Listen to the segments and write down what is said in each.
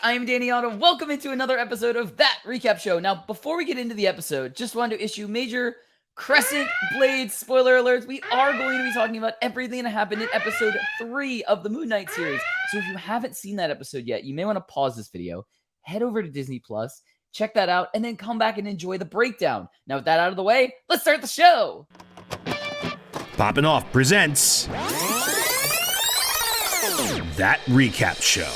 I'm Danny Otto. Welcome into another episode of That Recap Show. Now, before we get into the episode, just wanted to issue major Crescent Blade spoiler alerts. We are going to be talking about everything that happened in episode 3 of the Moon Knight series. So if you haven't seen that episode yet, you may want to pause this video, head over to Disney Plus, check that out, and then come back and enjoy the breakdown. Now, with that out of the way, let's start the show. Poppin' Off presents That Recap Show.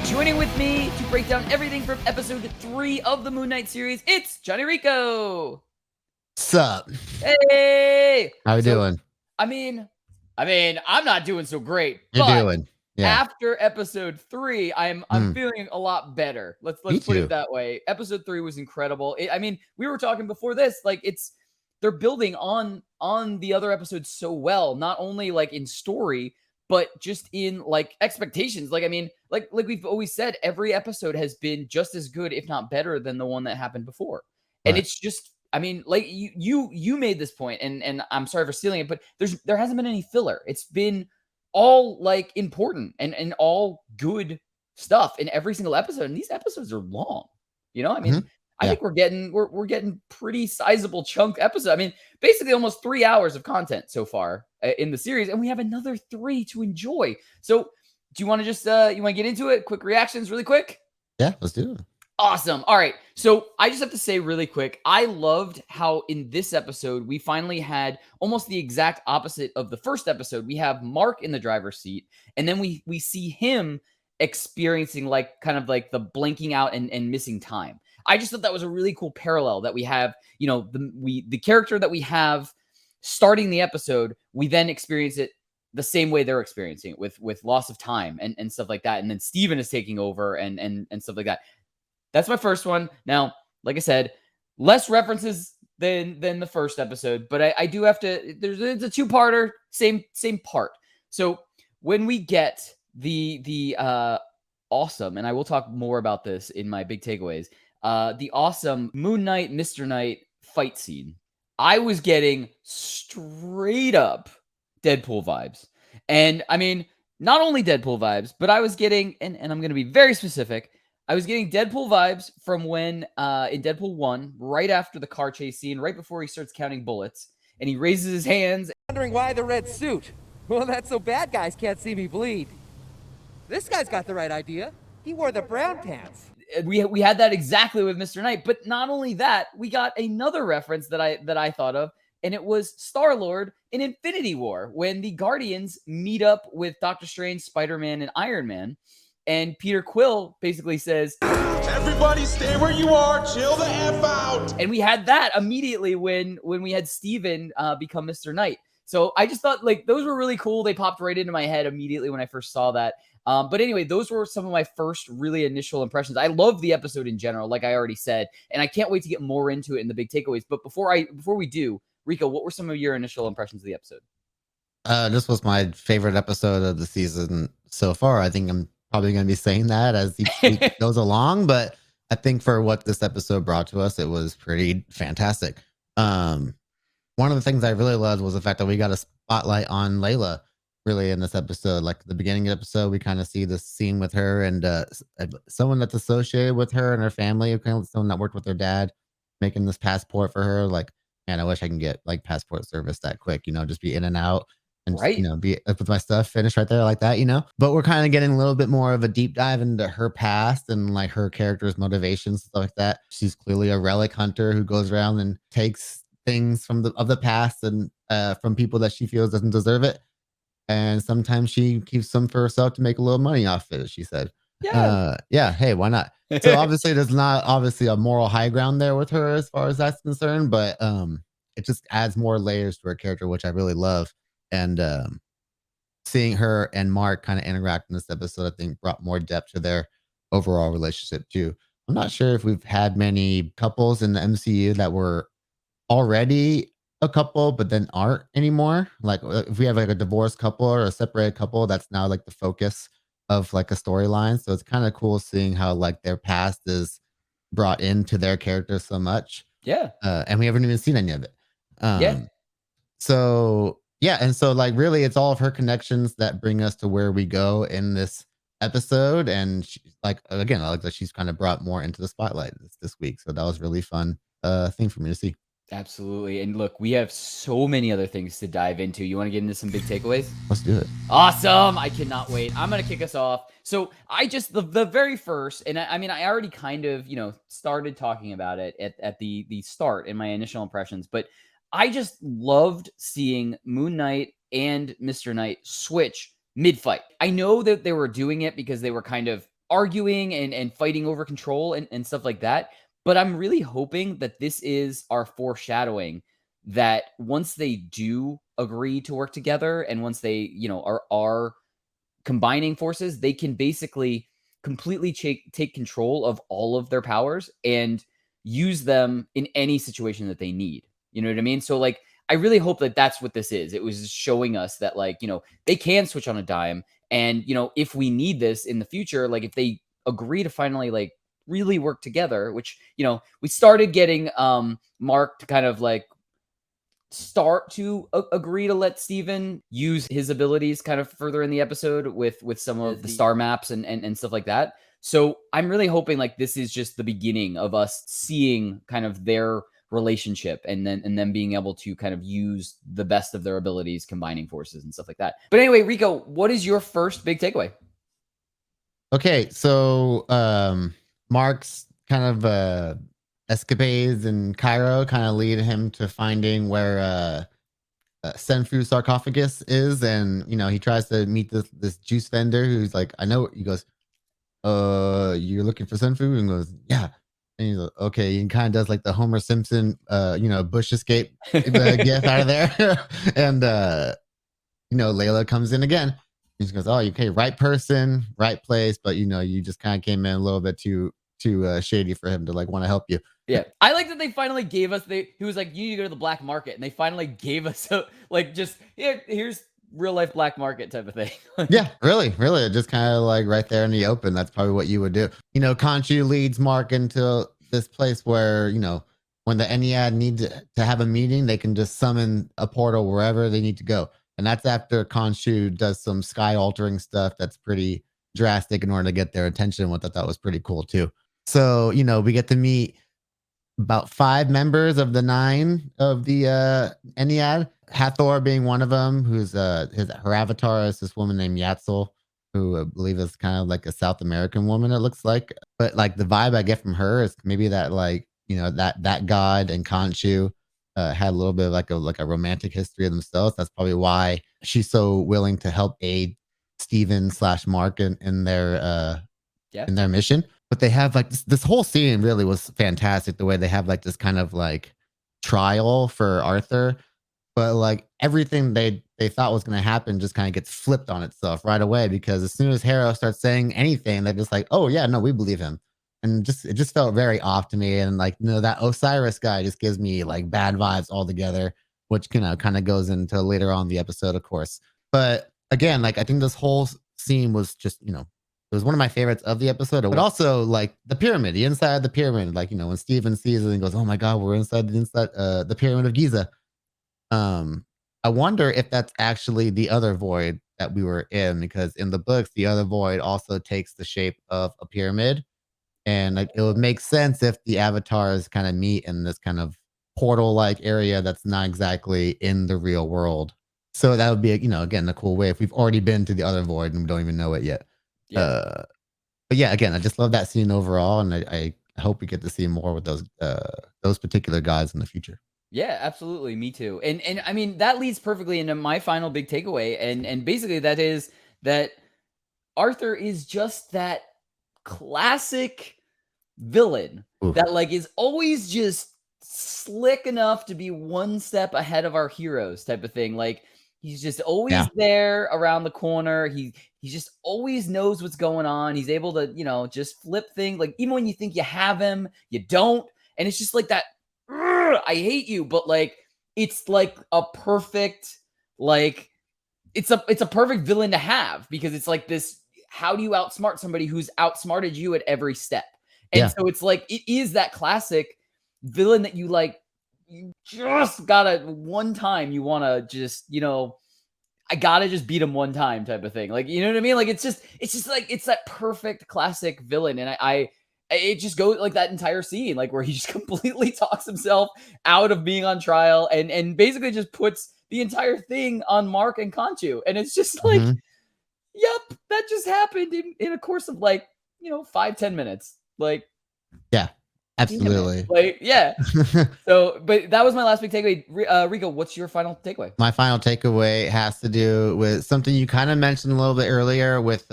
Joining with me to break down everything from episode 3 of the Moon Knight series, it's Johnny Rico. What's up? Hey! How you doing? I mean, I'm not doing so great. You're doing. Yeah. After episode 3, I'm feeling a lot better. Let's put it that way. Episode 3 was incredible. We were talking before this, they're building on the other episodes so well, not only in story, but just in expectations. Like we've always said, every episode has been just as good, if not better, than the one that happened before. Right. And it's just, you made this point, and I'm sorry for stealing it, but there hasn't been any filler. It's been all important and all good stuff in every single episode. And these episodes are long. I think we're getting pretty sizable chunk episode. Basically almost 3 hours of content so far in the series, and we have another 3 to enjoy. So do you want to just you want to get into it? Quick reactions really quick? Yeah, let's do it. Awesome. All right. So I just have to say really quick, I loved how in this episode, we finally had almost the exact opposite of the first episode. We have Mark in the driver's seat, and then we see him experiencing the blanking out and missing time. I just thought that was a really cool parallel that we have, the character that we have starting the episode, we then experience it the same way they're experiencing it with loss of time and stuff like that. And then Steven is taking over and stuff like that. That's my first one. Now, like I said, less references than the first episode, but I do have to, it's a two-parter, same part. So when we get the awesome, and I will talk more about this in my big takeaways, the awesome Moon Knight, Mr. Knight fight scene, I was getting straight up Deadpool vibes. And not only Deadpool vibes, but I was getting, and I'm going to be very specific, I was getting Deadpool vibes from when in Deadpool 1, right after the car chase scene, right before he starts counting bullets, and he raises his hands. Wondering why the red suit? Well, that's so bad guys can't see me bleed. This guy's got the right idea. He wore the brown pants. We had that exactly with Mr. Knight, but not only that, we got another reference that I thought of, and it was Star-Lord in Infinity War when the Guardians meet up with Doctor Strange, Spider-Man, and Iron Man, and Peter Quill basically says, "Everybody stay where you are, chill the F out." And we had that immediately when we had Steven become Mr. Knight. So I just thought those were really cool. They popped right into my head immediately when I first saw that. But anyway, those were some of my first really initial impressions. I love the episode in general, like I already said, and I can't wait to get more into it in the big takeaways. But before we do, Rico, what were some of your initial impressions of the episode? This was my favorite episode of the season so far. I think I'm probably going to be saying that as each week goes along, but I think for what this episode brought to us, it was pretty fantastic. One of the things I really loved was the fact that we got a spotlight on Layla really in this episode. Like the beginning of the episode, we kind of see this scene with her and someone that's associated with her and her family, kind of someone that worked with her dad, making this passport for her. Like, man, I wish I can get passport service that quick, just be in and out and right. Just, be with my stuff finished right there like that, But we're kind of getting a little bit more of a deep dive into her past and her character's motivations, stuff like that. She's clearly a relic hunter who goes around and takes things from the past and from people that she feels doesn't deserve it, and sometimes she keeps some for herself to make a little money off it, she said. Hey, why not? So obviously there's not a moral high ground there with her as far as that's concerned, but it just adds more layers to her character, which I really love. And seeing her and Mark kind of interact in this episode, I think brought more depth to their overall relationship too. I'm not sure if we've had many couples in the MCU that were already a couple, but then aren't anymore. Like if we have like a divorced couple or a separated couple, that's now like the focus of like a storyline. So it's kind of cool seeing how like their past is brought into their characters so much. Yeah. And we haven't even seen any of it. Yeah. So yeah, and so like really it's all of her connections that bring us to where we go in this episode. And she, like again, I like that she's kind of brought more into the spotlight this week. So that was really fun thing for me to see. Absolutely. And look, we have so many other things to dive into. You want to get into some big takeaways? Let's do it. Awesome. I cannot wait. I'm going to kick us off. So I just, the very first, and I mean, I already kind of, started talking about it at the start in my initial impressions, but I just loved seeing Moon Knight and Mr. Knight switch mid-fight. I know that they were doing it because they were kind of arguing and fighting over control and stuff like that. But I'm really hoping that this is our foreshadowing that once they do agree to work together and once they, are combining forces, they can basically completely take control of all of their powers and use them in any situation that they need. You know what I mean? So like, I really hope that that's what this is. It was just showing us that like, they can switch on a dime. And, if we need this in the future, like if they agree to finally like really work together, which, we started getting Mark to kind of like start to agree to let Steven use his abilities kind of further in the episode with some of the star maps and stuff like that. So I'm really hoping like this is just the beginning of us seeing kind of their relationship and then being able to kind of use the best of their abilities, combining forces and stuff like that. But anyway, Rico, what is your first big takeaway? Okay, so Mark's kind of escapades in Cairo kind of lead him to finding where Senfu sarcophagus is, and he tries to meet this juice vendor who's like, I know. He goes, you're looking for Senfu? And goes, yeah. And he's like, okay. He kind of does like the Homer Simpson bush escape gif out of there. And Layla comes in again. He just goes, oh, okay, right person, right place, but you just kind of came in a little bit too shady for him to like want to help you. Yeah, I like that they finally gave us. He was like, you need to go to the black market, and they finally gave us here's real life black market type of thing. Yeah, really, just kind of like right there in the open. That's probably what you would do. Khonshu leads Mark into this place where when the Ennead need to have a meeting, they can just summon a portal wherever they need to go. And that's after Khonshu does some sky altering stuff that's pretty drastic in order to get their attention, which I thought was pretty cool too. So, we get to meet about 5 members of the 9 of the Ennead. Hathor being one of them, who's her avatar is this woman named Yatzil, who I believe is kind of like a South American woman, it looks like. But like the vibe I get from her is maybe that like, that god and Khonshu had a little bit of like a romantic history of themselves. That's probably why she's so willing to help aid Steven/Mark in their mission. But they have like this whole scene really was fantastic. The way they have like this kind of like trial for Arthur, but like everything they thought was going to happen just kind of gets flipped on itself right away, because as soon as Harrow starts saying anything, they're just like, oh yeah, no, we believe him. And it just felt very off to me. And like, that Osiris guy just gives me like bad vibes altogether, which kind of goes into later on in the episode, of course. But again, like I think this whole scene was just, it was one of my favorites of the episode. But also like the pyramid, the inside of the pyramid, like, when Steven sees it and goes, oh my God, we're inside the pyramid of Giza. I wonder if that's actually the other void that we were in, because in the books, the other void also takes the shape of a pyramid. And like, it would make sense if the avatars kind of meet in this kind of portal-like area that's not exactly in the real world. So that would be, again, a cool way if we've already been to the other void and we don't even know it yet. Yeah. But yeah, again, I just love that scene overall, and I hope we get to see more with those particular guys in the future. Yeah, absolutely. Me too. And I mean, that leads perfectly into my final big takeaway. And basically that is that Arthur is just that classic villain that like is always just slick enough to be one step ahead of our heroes type of thing. Like He's just always Yeah. there around the corner. He just always knows what's going on. He's able to, just flip things. Like even when you think you have him, you don't. And it's just like that. I hate you, but like it's like a perfect like it's a perfect villain to have because it's like this. How do you outsmart somebody who's outsmarted you at every step? And so it's like it is that classic villain that you like. You just gotta one time. You want to just I gotta just beat him one time type of thing. Like, you know what I mean? Like, it's just like, it's that perfect classic villain. And it just goes like that entire scene, like where he just completely talks himself out of being on trial and basically just puts the entire thing on Mark and Khonshu. And it's just like, yep, that just happened in a course of like, 5-10 minutes. Like, yeah, absolutely. Like, yeah. So, but that was my last big takeaway. Rico, what's your final takeaway? My final takeaway has to do with something you kind of mentioned a little bit earlier with,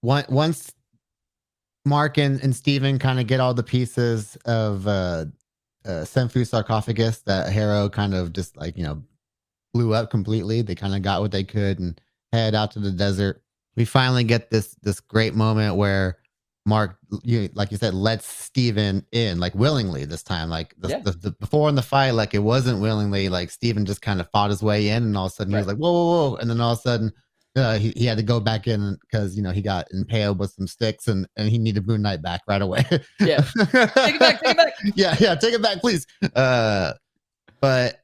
once Mark and Steven kind of get all the pieces of Senfu's sarcophagus that Harrow kind of just like, blew up completely. They kind of got what they could and head out to the desert. We finally get this great moment where Mark, like you said, lets Steven in, like willingly this time. Like the before in the fight, like it wasn't willingly. Like Steven just kind of fought his way in, and all of a sudden he was like, "Whoa, whoa, whoa!" And then all of a sudden, he had to go back in because he got impaled with some sticks, and he needed Moon Knight back right away. Yeah, take it back, take it back. Yeah, take it back, please. But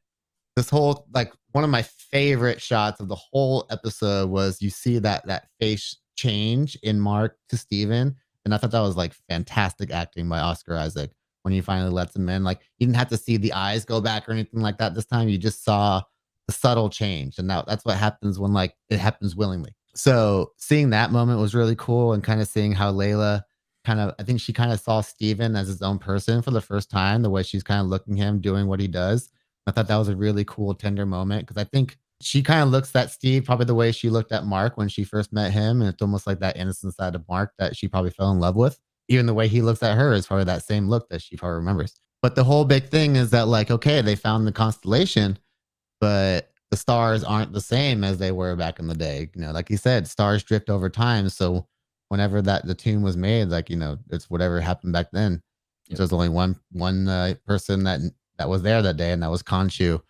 this whole one of my favorite shots of the whole episode was you see that face change in Mark to Steven. And I thought that was like fantastic acting by Oscar Isaac when he finally lets him in. Like you didn't have to see the eyes go back or anything like that this time. You just saw the subtle change. And that's what happens when like it happens willingly. So seeing that moment was really cool and kind of seeing how Layla I think she kind of saw Steven as his own person for the first time, the way she's kind of looking at him doing what he does. I thought that was a really cool, tender moment because I think she kind of looks at Steve probably the way she looked at Mark when she first met him. And it's almost like that innocent side of Mark that she probably fell in love with. Even the way he looks at her is probably that same look that she probably remembers. But the whole big thing is that like, okay, they found the constellation, but the stars aren't the same as they were back in the day. Like you said, stars drift over time. So whenever the tune was made, like, it's whatever happened back then. Yep. There's only one person that was there that day, and that was Khonshu.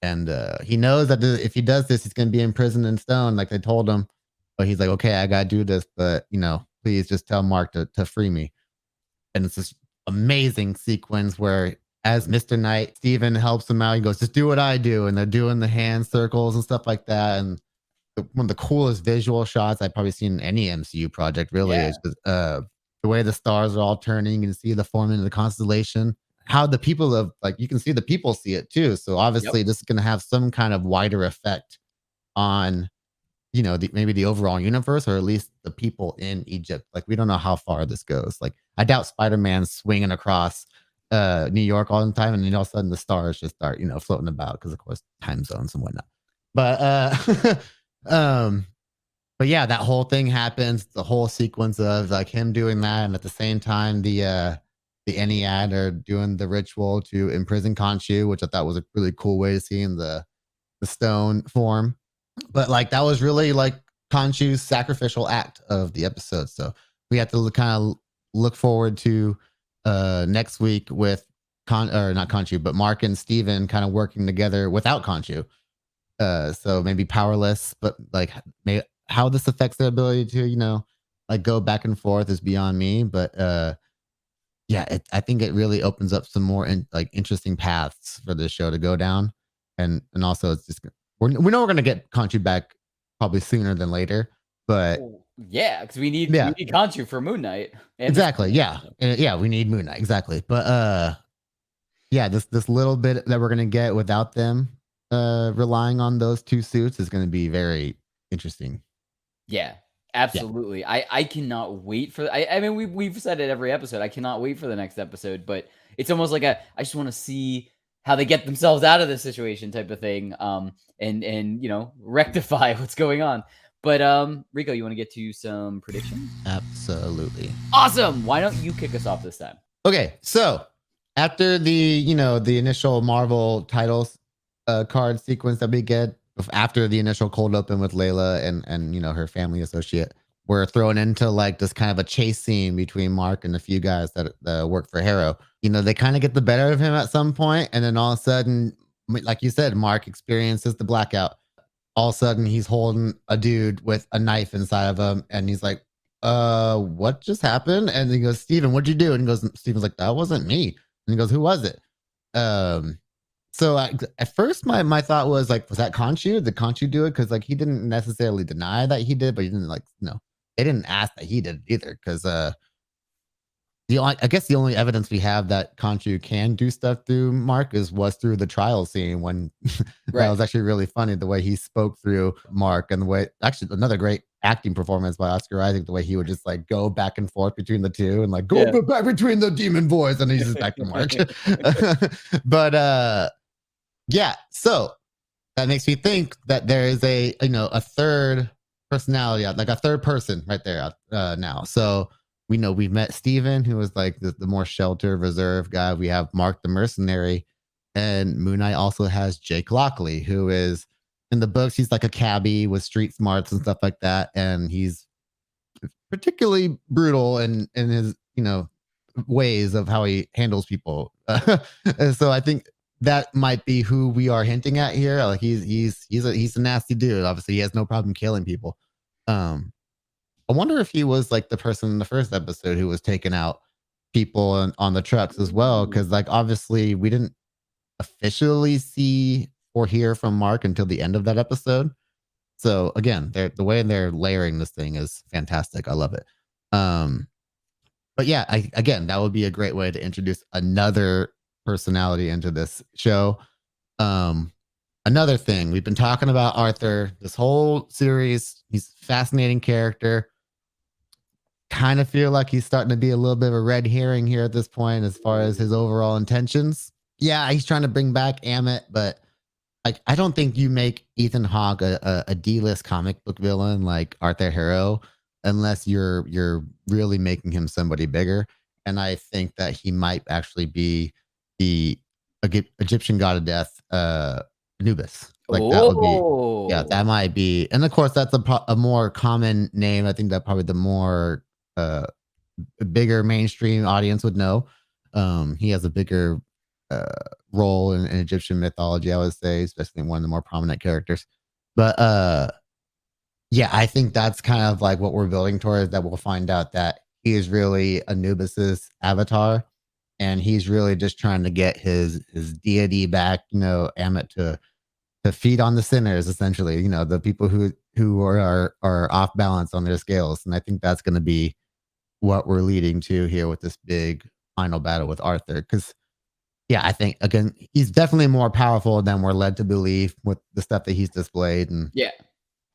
And he knows that if he does this, he's going to be imprisoned in stone, like they told him. But he's like, okay, I got to do this. But, please just tell Mark to free me. And it's this amazing sequence where as Mr. Knight, Steven helps him out. He goes, just do what I do. And they're doing the hand circles and stuff like that. And one of the coolest visual shots I've probably seen in any MCU project, really, is just, the way the stars are all turning. You can see the forming of the constellation. How the people you can see the people see it too. So obviously this is going to have some kind of wider effect on, maybe the overall universe, or at least the people in Egypt. Like, we don't know how far this goes. Like, I doubt Spider-Man's swinging across New York all the time. And then all of a sudden the stars just start, floating about because of course time zones and whatnot. But, but yeah, that whole thing happens. The whole sequence of like him doing that. And at the same time, the Ennead are doing the ritual to imprison Khonshu, which I thought was a really cool way to see in the stone form. But like that was really like Khonshu's sacrificial act of the episode. So we have to kind of look forward to next week with not Khonshu, but Mark and Steven kind of working together without Khonshu. So maybe powerless, but like how this affects their ability to, like go back and forth is beyond me. But yeah, I think it really opens up some more interesting paths for this show to go down, and also it's just we know we're gonna get Khonshu back probably sooner than later, but yeah, because we need Khonshu for Moon Knight. Exactly, yeah, we need Moon Knight exactly, but yeah, this little bit that we're gonna get without them relying on those two suits is gonna be very interesting. Yeah. Absolutely. Yeah. I cannot wait for I mean we've said it every episode. I cannot wait for the next episode, but it's almost like I just want to see how they get themselves out of this situation type of thing. And rectify what's going on. But Rico, you want to get to some predictions? Absolutely. Awesome. Why don't you kick us off this time? Okay, so after the initial Marvel titles card sequence that we get after the initial cold open with Layla and her family associate. We're thrown into like this kind of a chase scene between Mark and a few guys that work for Harrow. They kind of get the better of him at some point, and then all of a sudden, like you said, Mark experiences the blackout. All of a sudden, he's holding a dude with a knife inside of him, and he's like, what just happened? And he goes, Steven, what'd you do? And he goes, Steven's like, that wasn't me. And he goes, who was it? So at first my thought was like, was that Khonshu? Did Khonshu do it? Because like he didn't necessarily deny that he did, but he didn't they didn't ask that he did it either. Because I guess the only evidence we have that Khonshu can do stuff through Mark was through the trial scene when that was actually really funny the way he spoke through Mark, and the way actually another great acting performance by Oscar Isaac, the way he would just like go back and forth between the two and like go back between the demon boys, and he's just back to Mark. But yeah, so that makes me think that there is a third personality, like a third person right there now. So we've met Steven, who was like the more sheltered, reserved guy. We have Mark the mercenary, and Moon Knight also has Jake Lockley, who is in the books, he's like a cabbie with street smarts and stuff like that, and he's particularly brutal in his ways of how he handles people. And so I think that might be who we are hinting at here. Like he's a nasty dude. Obviously, he has no problem killing people. I wonder if he was like the person in the first episode who was taking out people on the trucks as well. Because like obviously we didn't officially see or hear from Mark until the end of that episode. So again, the way they're layering this thing is fantastic. I love it. But yeah, again, that would be a great way to introduce another personality into this show. Another thing, we've been talking about Arthur this whole series. He's a fascinating character. Kind of feel like he's starting to be a little bit of a red herring here at this point as far as his overall intentions. Yeah, he's trying to bring back Amit, but like I don't think you make Ethan Hawke a D-list comic book villain like Arthur Harrow unless you're really making him somebody bigger. And I think that he might actually be the Egyptian god of death, Anubis. Like that would be, yeah, that might be. And of course, that's a more common name. I think that probably the more bigger mainstream audience would know. He has a bigger role in Egyptian mythology, I would say, especially one of the more prominent characters. But yeah, I think that's kind of like what we're building towards, that we'll find out that he is really Anubis's avatar, and he's really just trying to get his deity back, Amit to feed on the sinners, essentially, the people who are off balance on their scales. And I think that's going to be what we're leading to here with this big final battle with Arthur. Because yeah, I think again, he's definitely more powerful than we're led to believe with the stuff that he's displayed. And yeah,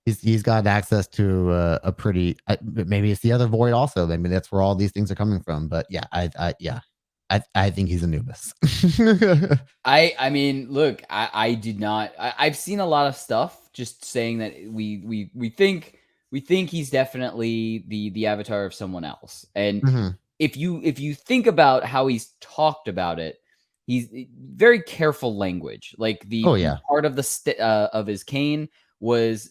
he's got access to a pretty maybe it's the other void also. I mean, that's where all these things are coming from. But yeah, I think he's Anubis. I mean, look, I did not. I've seen a lot of stuff just saying that we think he's definitely the avatar of someone else. And if you think about how he's talked about it, he's very careful language. Like the part of the of his cane was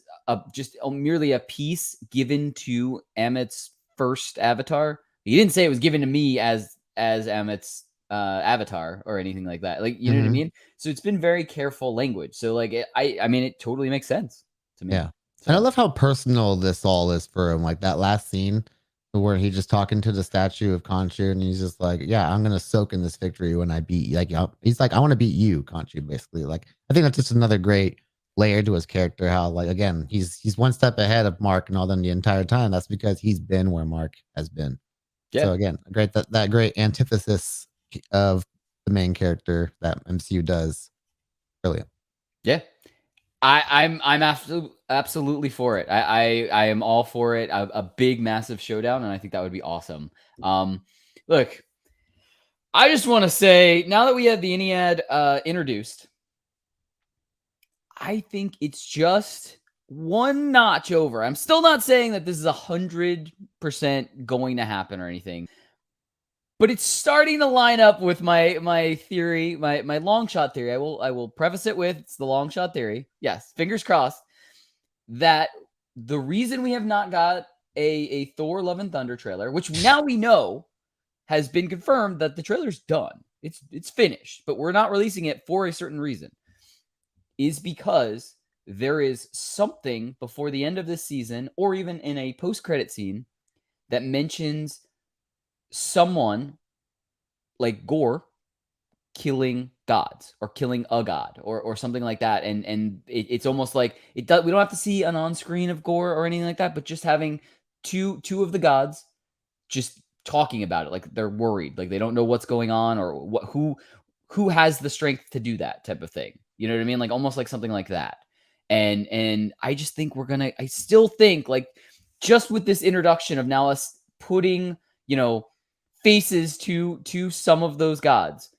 just merely a piece given to Amit's first avatar. He didn't say it was given to me as Amit's avatar or anything like that. Like, you know what I mean? So it's been very careful language. So like, I mean, it totally makes sense to me. Yeah. So. And I love how personal this all is for him. Like that last scene where he's just talking to the statue of Khonshu, and he's just like, yeah, I'm going to soak in this victory when I beat you. Like, he's like, I want to beat you, Khonshu, basically. Like, I think that's just another great layer to his character. How, like, again, he's one step ahead of Mark and all them the entire time. That's because he's been where Mark has been. Yeah. So again, that great antithesis of the main character that MCU does. Brilliant. Yeah. I'm absolutely for it. I am all for it. A big, massive showdown, and I think that would be awesome. Look, I just want to say, now that we have the Ennead introduced, I think it's just one notch over. I'm still not saying that this is 100% going to happen or anything, But it's starting to line up with my theory, my long shot theory. I will preface it with it's the long shot theory. Yes, fingers crossed that the reason we have not got a Thor Love and Thunder trailer, which now we know has been confirmed that the trailer's done. It's finished, but we're not releasing it for a certain reason, is because there is something before the end of this season or even in a post-credit scene that mentions someone like Gorr killing gods or killing a god or something like that. And it's almost like we don't have to see an on-screen of Gorr or anything like that, but just having two of the gods just talking about it. Like they're worried, like they don't know what's going on or who has the strength to do that type of thing. You know what I mean? Like almost like something like that. And I just think I still think like just with this introduction of now us putting, faces to some of those gods,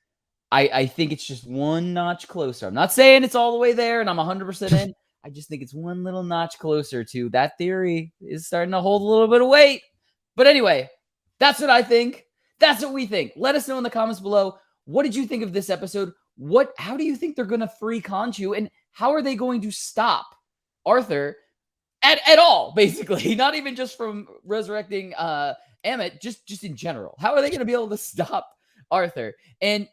I think it's just one notch closer. I'm not saying it's all the way there and I'm 100% in. I just think it's one little notch closer to that theory is starting to hold a little bit of weight. But anyway, that's what I think. That's what we think. Let us know in the comments below. What did you think of this episode? How do you think they're going to free Khonshu, and how are they going to stop Arthur at all, basically? Not even just from resurrecting Emmett, just in general. How are they going to be able to stop Arthur? And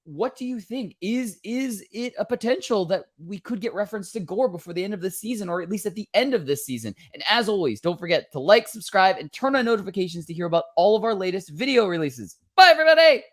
what do you think? Is it a potential that we could get reference to Gorr before the end of this season, or at least at the end of this season? And as always, don't forget to like, subscribe, and turn on notifications to hear about all of our latest video releases. Bye, everybody!